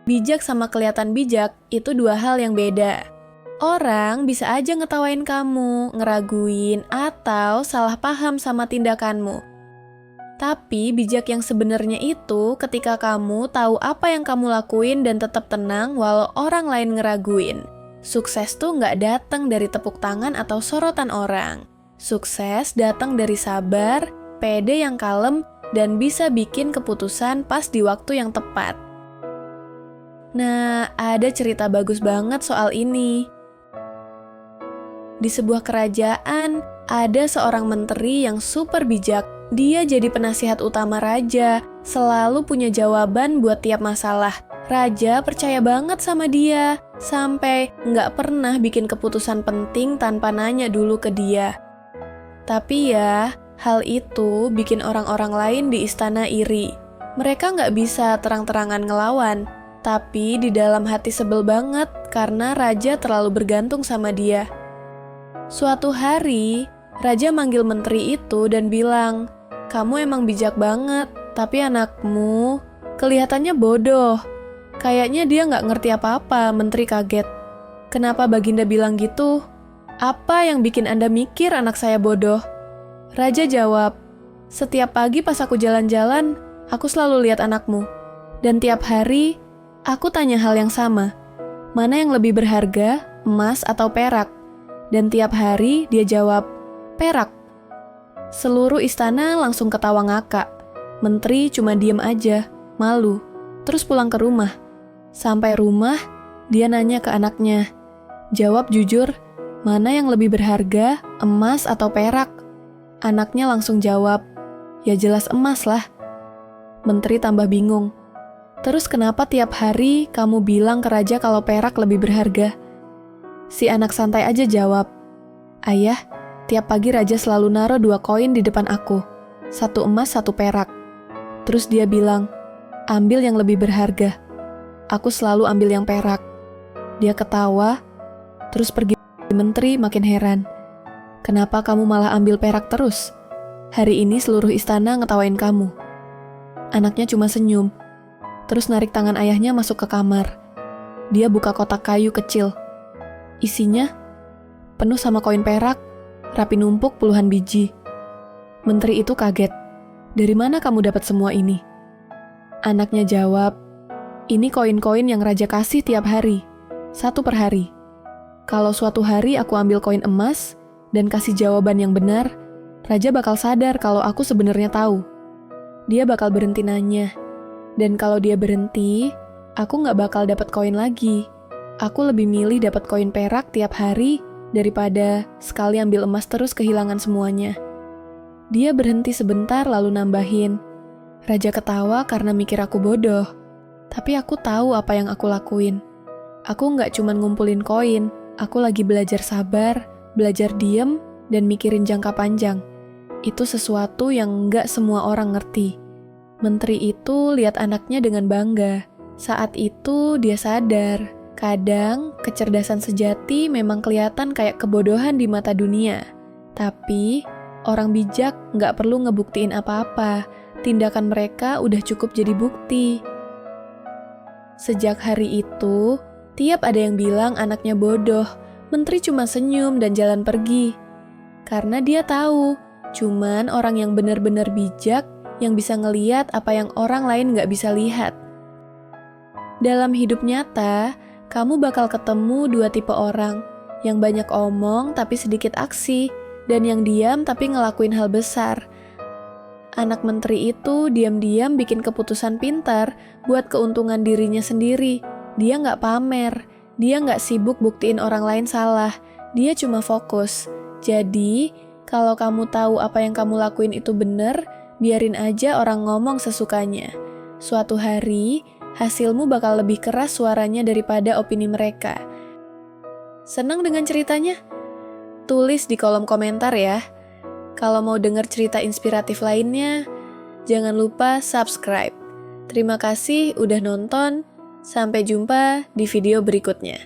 Bijak sama kelihatan bijak itu dua hal yang beda. Orang bisa aja ngetawain kamu, ngeraguin, atau salah paham sama tindakanmu. Tapi bijak yang sebenarnya itu ketika kamu tahu apa yang kamu lakuin dan tetap tenang walau orang lain ngeraguin. Sukses tuh nggak datang dari tepuk tangan atau sorotan orang. Sukses datang dari sabar, pede yang kalem, dan bisa bikin keputusan pas di waktu yang tepat. Nah, ada cerita bagus banget soal ini. Di sebuah kerajaan, ada seorang menteri yang super bijak. Dia jadi penasihat utama raja, selalu punya jawaban buat tiap masalah. Raja percaya banget sama dia, sampai nggak pernah bikin keputusan penting tanpa nanya dulu ke dia. Tapi ya, hal itu bikin orang-orang lain di istana iri. Mereka nggak bisa terang-terangan ngelawan, tapi di dalam hati sebel banget karena raja terlalu bergantung sama dia. Suatu hari, raja manggil menteri itu dan bilang, "Kamu emang bijak banget, tapi anakmu kelihatannya bodoh." Kayaknya dia nggak ngerti apa-apa, menteri kaget. "Kenapa Baginda bilang gitu? Apa yang bikin Anda mikir anak saya bodoh?" Raja jawab, "Setiap pagi pas aku jalan-jalan, aku selalu lihat anakmu. Dan tiap hari, aku tanya hal yang sama. Mana yang lebih berharga, emas atau perak? Dan tiap hari dia jawab, perak." Seluruh istana langsung ketawa ngakak. Menteri cuma diem aja, malu. Terus pulang ke rumah. Sampai rumah, dia nanya ke anaknya, "Jawab jujur, mana yang lebih berharga, emas atau perak?" Anaknya langsung jawab, "Ya jelas emas lah." Menteri tambah bingung. "Terus kenapa tiap hari kamu bilang ke raja kalau perak lebih berharga?" Si anak santai aja jawab, "Ayah, tiap pagi raja selalu naruh 2 koin di depan aku. 1 emas, 1 perak. Terus dia bilang, 'Ambil yang lebih berharga.' Aku selalu ambil yang perak." Dia ketawa, terus pergi. Menteri makin heran. "Kenapa kamu malah ambil perak terus? Hari ini seluruh istana ngetawain kamu." Anaknya cuma senyum, terus narik tangan ayahnya masuk ke kamar. Dia buka kotak kayu kecil. Isinya penuh sama koin perak, rapi numpuk puluhan biji. Menteri itu kaget. "Dari mana kamu dapat semua ini?" Anaknya jawab, "Ini koin-koin yang raja kasih tiap hari, 1 per hari. Kalau suatu hari aku ambil koin emas dan kasih jawaban yang benar, raja bakal sadar kalau aku sebenarnya tahu. Dia bakal berhenti nanya. Dan kalau dia berhenti, aku nggak bakal dapat koin lagi. Aku lebih milih dapat koin perak tiap hari daripada sekali ambil emas terus kehilangan semuanya." Dia berhenti sebentar lalu nambahin, "Raja ketawa karena mikir aku bodoh. Tapi aku tahu apa yang aku lakuin. Aku nggak cuma ngumpulin koin, aku lagi belajar sabar, belajar diem, dan mikirin jangka panjang. Itu sesuatu yang nggak semua orang ngerti." Menteri itu lihat anaknya dengan bangga. Saat itu dia sadar, kadang kecerdasan sejati memang kelihatan kayak kebodohan di mata dunia. Tapi orang bijak nggak perlu ngebuktiin apa-apa. Tindakan mereka udah cukup jadi bukti. Sejak hari itu, tiap ada yang bilang anaknya bodoh, menteri cuma senyum dan jalan pergi. Karena dia tahu, cuman orang yang benar-benar bijak yang bisa ngeliat apa yang orang lain nggak bisa lihat. Dalam hidup nyata, kamu bakal ketemu 2 tipe orang, yang banyak omong tapi sedikit aksi, dan yang diam tapi ngelakuin hal besar. Anak menteri itu diam-diam bikin keputusan pintar buat keuntungan dirinya sendiri. Dia nggak pamer, dia nggak sibuk buktiin orang lain salah, dia cuma fokus. Jadi, kalau kamu tahu apa yang kamu lakuin itu bener, biarin aja orang ngomong sesukanya. Suatu hari, hasilmu bakal lebih keras suaranya daripada opini mereka. Senang dengan ceritanya? Tulis di kolom komentar ya. Kalau mau denger cerita inspiratif lainnya, jangan lupa subscribe. Terima kasih udah nonton. Sampai jumpa di video berikutnya.